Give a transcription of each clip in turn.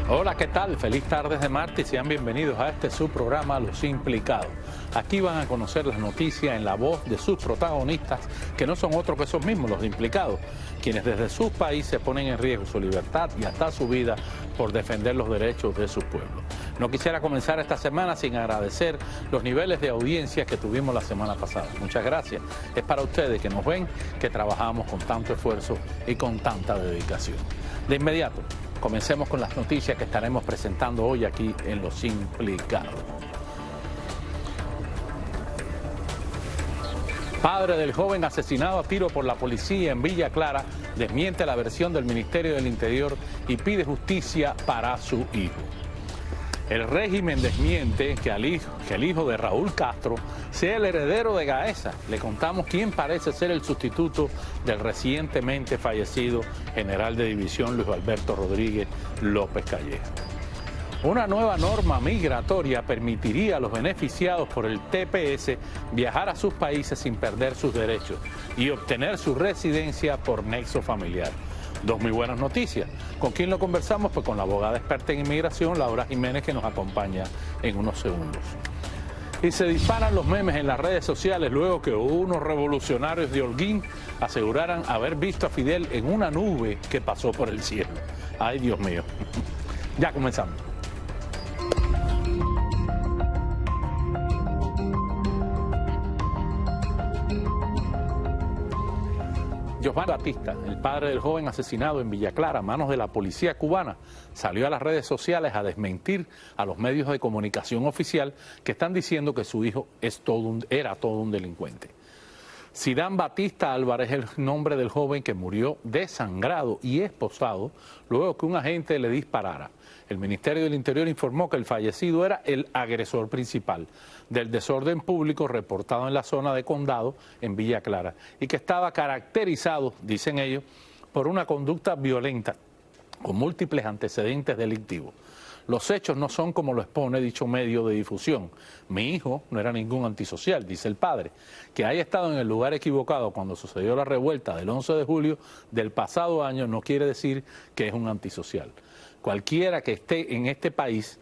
Hola, ¿qué tal? Feliz tarde de martes y sean bienvenidos a este su programa Los Implicados. Aquí van a conocer las noticias en la voz de sus protagonistas, que no son otros que esos mismos, los implicados, quienes desde sus países ponen en riesgo su libertad y hasta su vida por defender los derechos de sus pueblos. No quisiera comenzar esta semana sin agradecer los niveles de audiencia que tuvimos la semana pasada. Muchas gracias. Es para ustedes que nos ven que trabajamos con tanto esfuerzo y con tanta dedicación. De inmediato, comencemos con las noticias que estaremos presentando hoy aquí en Los Implicados. Padre del joven asesinado a tiro por la policía en Villa Clara desmiente la versión del Ministerio del Interior y pide justicia para su hijo. El régimen desmiente que el hijo de Raúl Castro sea el heredero de Gaesa. Le contamos quién parece ser el sustituto del recientemente fallecido general de división Luis Alberto Rodríguez López Calleja. Una nueva norma migratoria permitiría a los beneficiados por el TPS viajar a sus países sin perder sus derechos y obtener su residencia por nexo familiar. Dos muy buenas noticias. ¿Con quién lo conversamos? Pues con la abogada experta en inmigración, Laura Jiménez, que nos acompaña en unos segundos. Y se disparan los memes en las redes sociales luego que unos revolucionarios de Holguín aseguraran haber visto a Fidel en una nube que pasó por el cielo. Ay, Dios mío. Ya comenzamos. Giovanni Batista, el padre del joven asesinado en Villa Clara a manos de la policía cubana, salió a las redes sociales a desmentir a los medios de comunicación oficial que están diciendo que su hijo era todo un delincuente. Sidán Batista Álvarez es el nombre del joven que murió desangrado y esposado luego que un agente le disparara. El Ministerio del Interior informó que el fallecido era el agresor principal del desorden público reportado en la zona de Condado, en Villa Clara, y que estaba caracterizado, dicen ellos, por una conducta violenta con múltiples antecedentes delictivos. Los hechos no son como lo expone dicho medio de difusión. Mi hijo no era ningún antisocial, dice el padre. Que haya estado en el lugar equivocado cuando sucedió la revuelta del 11 de julio del pasado año no quiere decir que es un antisocial. Cualquiera que esté en este país,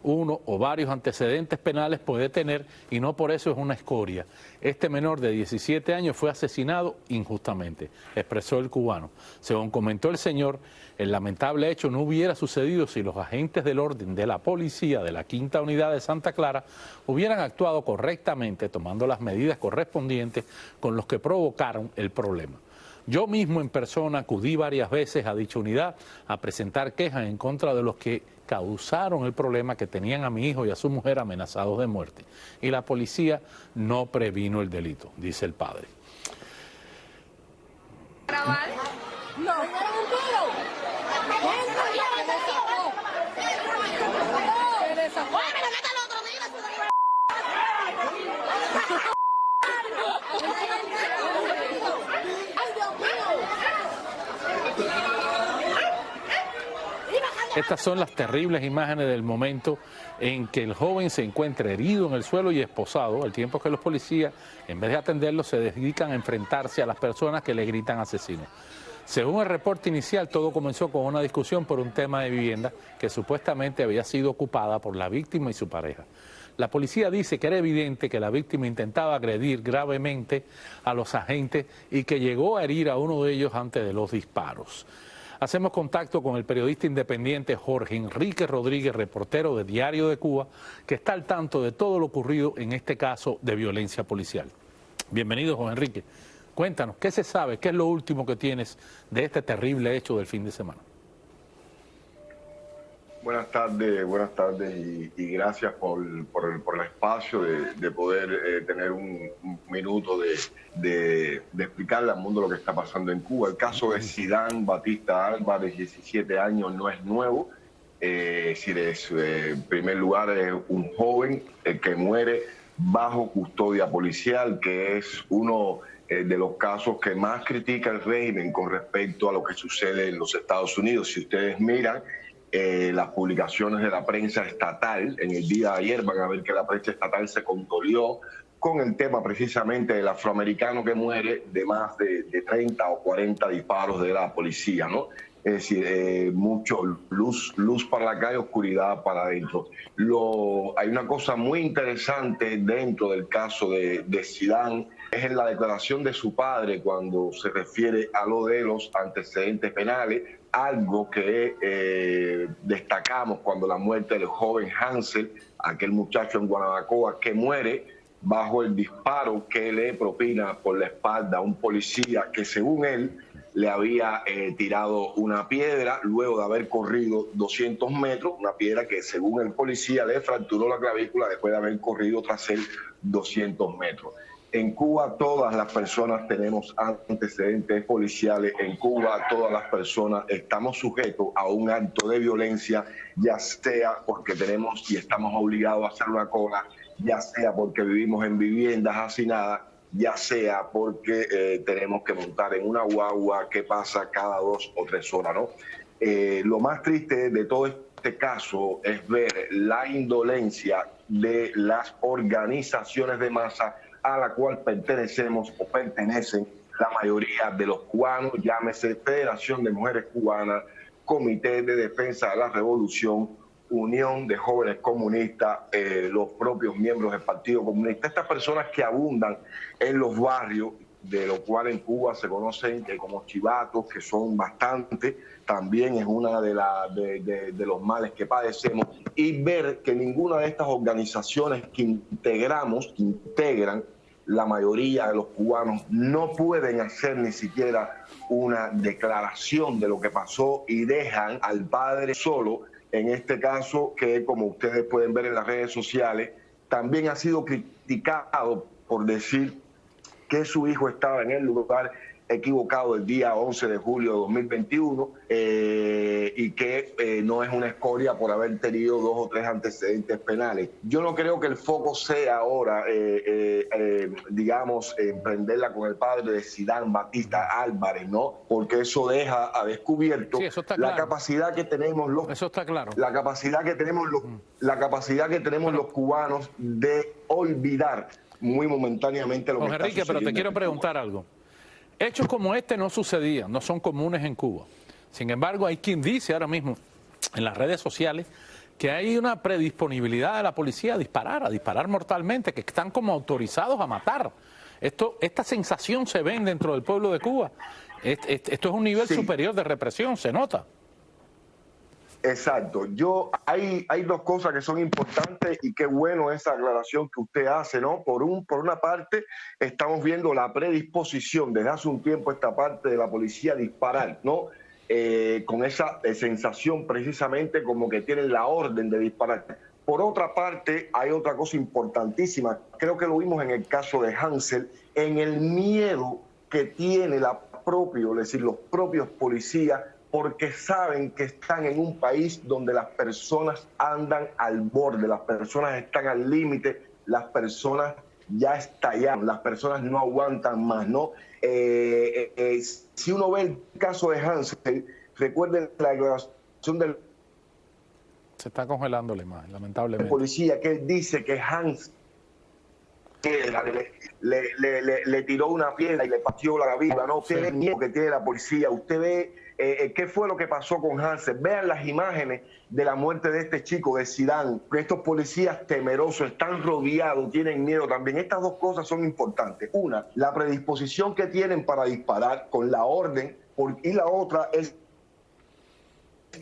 uno o varios antecedentes penales puede tener y no por eso es una escoria. Este menor de 17 años fue asesinado injustamente, expresó el cubano. Según comentó el señor, el lamentable hecho no hubiera sucedido si los agentes del orden de la policía de la 5ª Unidad de Santa Clara hubieran actuado correctamente, tomando las medidas correspondientes con los que provocaron el problema. Yo mismo en persona acudí varias veces a dicha unidad a presentar quejas en contra de los que causaron el problema, que tenían a mi hijo y a su mujer amenazados de muerte. Y la policía no previno el delito, dice el padre. Estas son las terribles imágenes del momento en que el joven se encuentra herido en el suelo y esposado, al tiempo que los policías, en vez de atenderlo, se dedican a enfrentarse a las personas que le gritan asesinos. Según el reporte inicial, todo comenzó con una discusión por un tema de vivienda que supuestamente había sido ocupada por la víctima y su pareja. La policía dice que era evidente que la víctima intentaba agredir gravemente a los agentes y que llegó a herir a uno de ellos antes de los disparos. Hacemos contacto con el periodista independiente Jorge Enrique Rodríguez, reportero de Diario de Cuba, que está al tanto de todo lo ocurrido en este caso de violencia policial. Bienvenido, Jorge Enrique. Cuéntanos, ¿qué se sabe? ¿Qué es lo último que tienes de este terrible hecho del fin de semana? Buenas tardes y gracias por el espacio de poder tener un minuto de explicarle al mundo lo que está pasando en Cuba. El caso de Sidán Batista Álvarez, 17 años, no es nuevo. En primer lugar, es un joven que muere bajo custodia policial, que es uno de los casos que más critica el régimen con respecto a lo que sucede en los Estados Unidos. Si ustedes miran las publicaciones de la prensa estatal, en el día de ayer van a ver que la prensa estatal se condolió con el tema precisamente del afroamericano que muere de más de 30 o 40 disparos de la policía, ¿no? Es decir, mucho luz para la calle, oscuridad para adentro. Hay una cosa muy interesante dentro del caso de Zidane, es en la declaración de su padre cuando se refiere a lo de los antecedentes penales, algo que destacamos cuando la muerte del joven Hansel, aquel muchacho en Guanabacoa que muere bajo el disparo que le propina por la espalda a un policía que, según él, le había tirado una piedra luego de haber corrido 200 metros, una piedra que, según el policía, le fracturó la clavícula después de haber corrido tras él 200 metros. En Cuba todas las personas tenemos antecedentes policiales, en Cuba todas las personas estamos sujetos a un acto de violencia, ya sea porque tenemos y estamos obligados a hacer una cola, ya sea porque vivimos en viviendas hacinadas, ya sea porque tenemos que montar en una guagua que pasa cada 2 o 3 horas, ¿no? Lo más triste de todo este caso es ver la indolencia de las organizaciones de masa a la cual pertenecemos o pertenecen la mayoría de los cubanos, llámese Federación de Mujeres Cubanas, Comité de Defensa de la Revolución, Unión de Jóvenes Comunistas, los propios miembros del Partido Comunista, estas personas que abundan en los barrios, de los cuales en Cuba se conocen como chivatos, que son bastantes, también es una de los males que padecemos, y ver que ninguna de estas organizaciones que integran la mayoría de los cubanos, no pueden hacer ni siquiera una declaración de lo que pasó y dejan al padre solo. En este caso, que como ustedes pueden ver en las redes sociales, también ha sido criticado por decir que su hijo estaba en el lugar equivocado el día 11 de julio de 2021 y que no es una escoria por haber tenido 2 o 3 antecedentes penales. Yo no creo que el foco sea ahora, digamos, emprenderla con el padre de Zidane Batista Álvarez, ¿no? Porque eso deja a descubierto la capacidad que tenemos los... Eso está claro. La capacidad que tenemos los cubanos de olvidar muy momentáneamente lo que está Enrique, pero te quiero preguntar algo. Hechos como este no sucedían, no son comunes en Cuba. Sin embargo, hay quien dice ahora mismo en las redes sociales que hay una predisponibilidad de la policía a disparar mortalmente, que están como autorizados a matar. Esta sensación se ve dentro del pueblo de Cuba. Esto es un nivel superior de represión, se nota. Exacto. Hay 2 cosas que son importantes y qué bueno esa aclaración que usted hace, ¿no? Por una parte, estamos viendo la predisposición desde hace un tiempo esta parte de la policía a disparar, ¿no? Con esa sensación precisamente como que tienen la orden de disparar. Por otra parte, hay otra cosa importantísima, creo que lo vimos en el caso de Hansel, en el miedo que tiene los propios policías, porque saben que están en un país donde las personas andan al borde, las personas están al límite, las personas ya estallaron, las personas no aguantan más, ¿no? Si uno ve el caso de Hansel, recuerden la declaración del... Se está congelando la imagen, lamentablemente. Policía que dice que Hansel le tiró una piedra y le partió la gavilla, ¿no? Usted ve el miedo que tiene la policía, usted ve qué fue lo que pasó con Hansel. Vean las imágenes de la muerte de este chico, de Zidane, que estos policías temerosos están rodeados, tienen miedo también. Estas 2 cosas son importantes. Una, la predisposición que tienen para disparar con la orden, y la otra es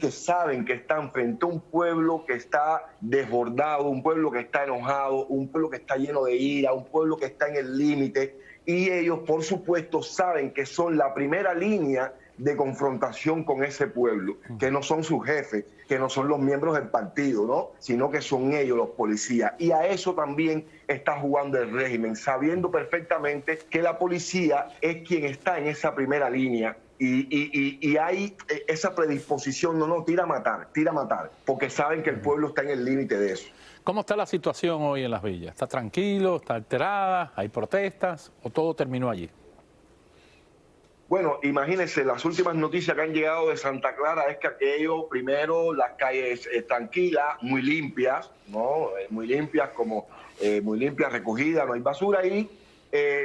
que saben que están frente a un pueblo que está desbordado, un pueblo que está enojado, un pueblo que está lleno de ira, un pueblo que está en el límite, y ellos, por supuesto, saben que son la primera línea de confrontación con ese pueblo, que no son sus jefes, que no son los miembros del partido, ¿no? Sino que son ellos los policías. Y a eso también está jugando el régimen, sabiendo perfectamente que la policía es quien está en esa primera línea. Y hay esa predisposición, tira a matar, porque saben que el pueblo está en el límite de eso. ¿Cómo está la situación hoy en Las Villas? ¿Está tranquilo? ¿Está alterada? ¿Hay protestas? ¿O todo terminó allí? Bueno, imagínense, las últimas noticias que han llegado de Santa Clara es que aquello, primero, las calles tranquilas, muy limpias, ¿no? Muy limpias, recogidas, no hay basura ahí.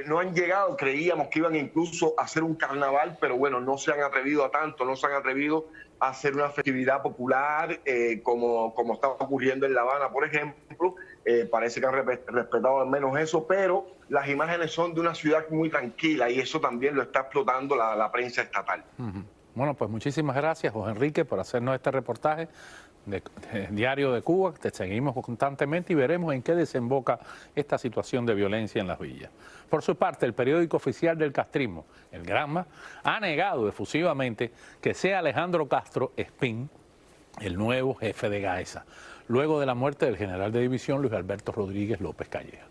no han llegado. Creíamos que iban incluso a hacer un carnaval, pero bueno, no se han atrevido a tanto, no se han atrevido a hacer una festividad popular como está ocurriendo en La Habana, por ejemplo. Parece que han respetado al menos eso, pero las imágenes son de una ciudad muy tranquila y eso también lo está explotando la prensa estatal. Bueno, pues muchísimas gracias, José Enrique, por hacernos este reportaje de Diario de Cuba. Te seguimos constantemente y veremos en qué desemboca esta situación de violencia en las villas. Por su parte, el periódico oficial del castrismo, el Granma, ha negado efusivamente que sea Alejandro Castro Espín el nuevo jefe de Gaesa, luego de la muerte del general de división Luis Alberto Rodríguez López Calleja.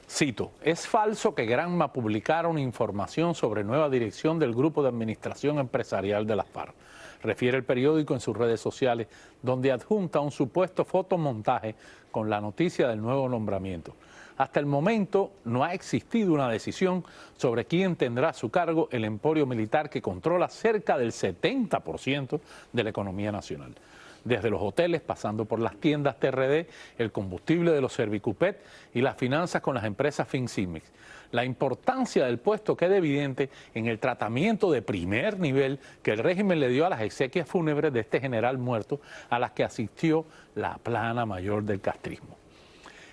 Cito, es falso que Granma publicara una información sobre nueva dirección del Grupo de Administración Empresarial de las FARC, refiere el periódico en sus redes sociales, donde adjunta un supuesto fotomontaje con la noticia del nuevo nombramiento. Hasta el momento no ha existido una decisión sobre quién tendrá a su cargo el emporio militar que controla cerca del 70% de la economía nacional. Desde los hoteles, pasando por las tiendas TRD, el combustible de los Servicupet y las finanzas con las empresas Fincimix. La importancia del puesto queda evidente en el tratamiento de primer nivel que el régimen le dio a las exequias fúnebres de este general muerto, a las que asistió la plana mayor del castrismo.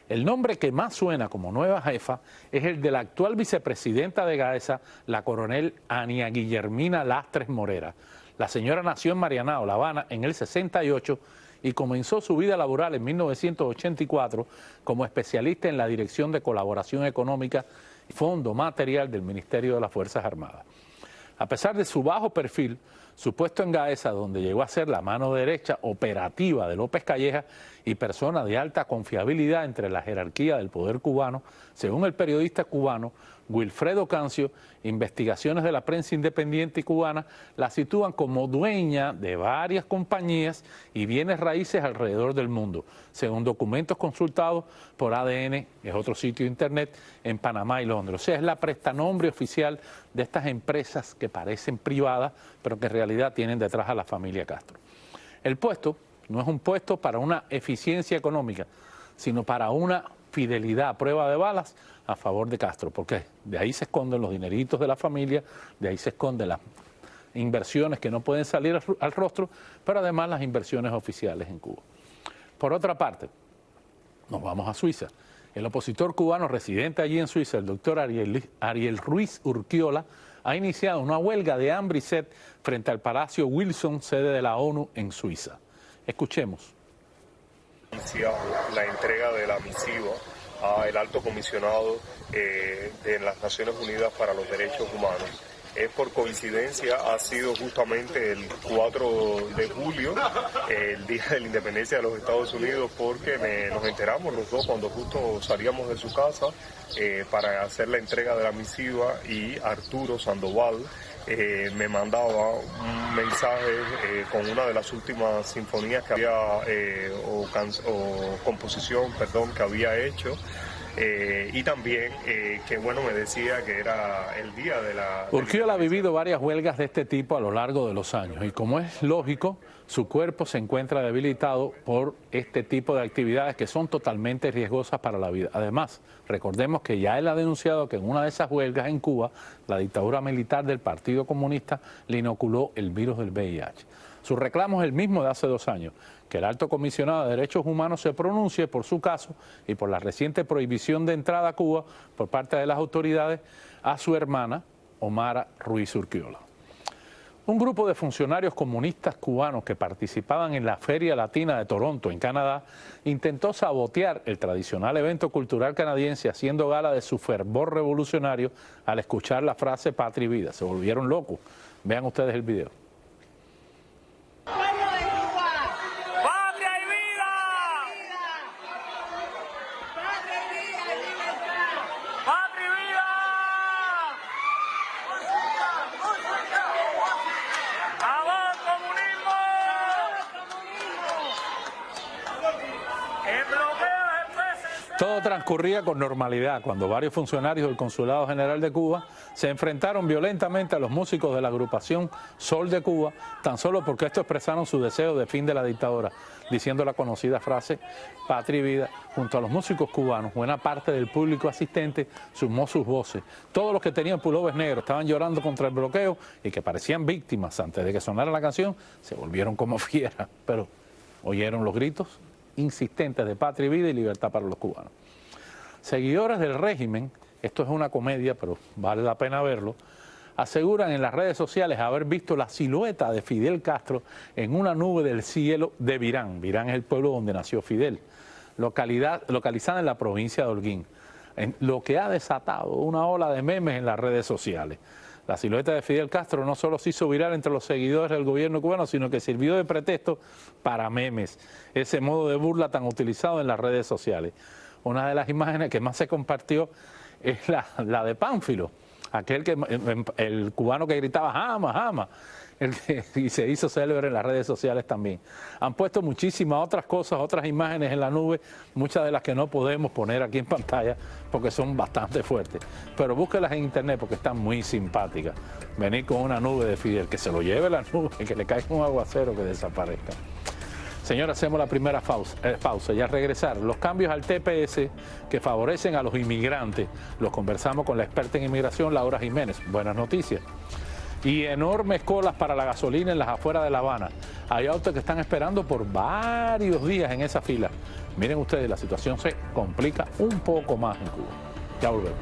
El nombre que más suena como nueva jefa es el de la actual vicepresidenta de Gaesa, la coronel Ania Guillermina Lastres Morera. La señora nació en Marianao, La Habana, en el 68 y comenzó su vida laboral en 1984 como especialista en la Dirección de Colaboración Económica y Fondo Material del Ministerio de las Fuerzas Armadas. A pesar de su bajo perfil, su puesto en Gaesa, donde llegó a ser la mano derecha operativa de López Calleja y persona de alta confiabilidad entre la jerarquía del poder cubano, según el periodista cubano Wilfredo Cancio, investigaciones de la prensa independiente cubana la sitúan como dueña de varias compañías y bienes raíces alrededor del mundo, según documentos consultados por ADN, que es otro sitio de internet, en Panamá y Londres. O sea, es la prestanombre oficial de estas empresas que parecen privadas, pero que en realidad tienen detrás a la familia Castro. El puesto no es un puesto para una eficiencia económica, sino para una fidelidad a prueba de balas a favor de Castro, porque de ahí se esconden los dineritos de la familia, de ahí se esconden las inversiones que no pueden salir al rostro, pero además las inversiones oficiales en Cuba. Por otra parte, nos vamos a Suiza. El opositor cubano residente allí en Suiza, el doctor Ariel Ruiz Urquiola, ha iniciado una huelga de hambre y sed frente al Palacio Wilson, sede de la ONU en Suiza. Escuchemos. La entrega de la misiva al alto comisionado de las Naciones Unidas para los Derechos Humanos. Por coincidencia ha sido justamente el 4 de julio, el día de la independencia de los Estados Unidos, porque nos enteramos los dos cuando justo salíamos de su casa para hacer la entrega de la misiva, y Arturo Sandoval me mandaba un mensaje con una de las últimas sinfonías que había, o composición, que había hecho. Y también que bueno, me decía que era el día de la... Urquiola ha vivido varias huelgas de este tipo a lo largo de los años y, como es lógico, su cuerpo se encuentra debilitado por este tipo de actividades que son totalmente riesgosas para la vida. Además, recordemos que ya él ha denunciado que en una de esas huelgas en Cuba, la dictadura militar del Partido Comunista le inoculó el virus del VIH. Su reclamo es el mismo de hace 2 años, que el alto comisionado de Derechos Humanos se pronuncie por su caso y por la reciente prohibición de entrada a Cuba por parte de las autoridades a su hermana, Omara Ruiz Urquiola. Un grupo de funcionarios comunistas cubanos que participaban en la Feria Latina de Toronto, en Canadá, intentó sabotear el tradicional evento cultural canadiense haciendo gala de su fervor revolucionario al escuchar la frase "Patria y vida". Se volvieron locos. Vean ustedes el video. Todo transcurría con normalidad cuando varios funcionarios del Consulado General de Cuba se enfrentaron violentamente a los músicos de la agrupación Sol de Cuba, tan solo porque estos expresaron su deseo de fin de la dictadura, diciendo la conocida frase "Patria y vida". Junto a los músicos cubanos, buena parte del público asistente sumó sus voces. Todos los que tenían pullovers negros estaban llorando contra el bloqueo y que parecían víctimas antes de que sonara la canción, se volvieron como fieras, pero oyeron los gritos insistentes de patria y vida y libertad para los cubanos. Seguidores del régimen, esto es una comedia, pero vale la pena verlo, aseguran en las redes sociales haber visto la silueta de Fidel Castro en una nube del cielo de Virán. Virán es el pueblo donde nació Fidel, localizada en la provincia de Holguín, lo que ha desatado una ola de memes en las redes sociales. La silueta de Fidel Castro no solo se hizo viral entre los seguidores del gobierno cubano, sino que sirvió de pretexto para memes, ese modo de burla tan utilizado en las redes sociales. Una de las imágenes que más se compartió es la de Pánfilo, el cubano que gritaba "Jama, Jama", y se hizo célebre en las redes sociales también. Han puesto muchísimas otras cosas, otras imágenes en la nube, muchas de las que no podemos poner aquí en pantalla porque son bastante fuertes. Pero búsquelas en internet porque están muy simpáticas. Venir con una nube de Fidel, que se lo lleve la nube, que le caiga un aguacero, que desaparezca. Señora, hacemos la primera pausa y al regresar, los cambios al TPS que favorecen a los inmigrantes. Los conversamos con la experta en inmigración, Laura Jiménez. Buenas noticias. Y enormes colas para la gasolina en las afueras de La Habana. Hay autos que están esperando por varios días en esa fila. Miren ustedes, la situación se complica un poco más en Cuba. Ya volvemos.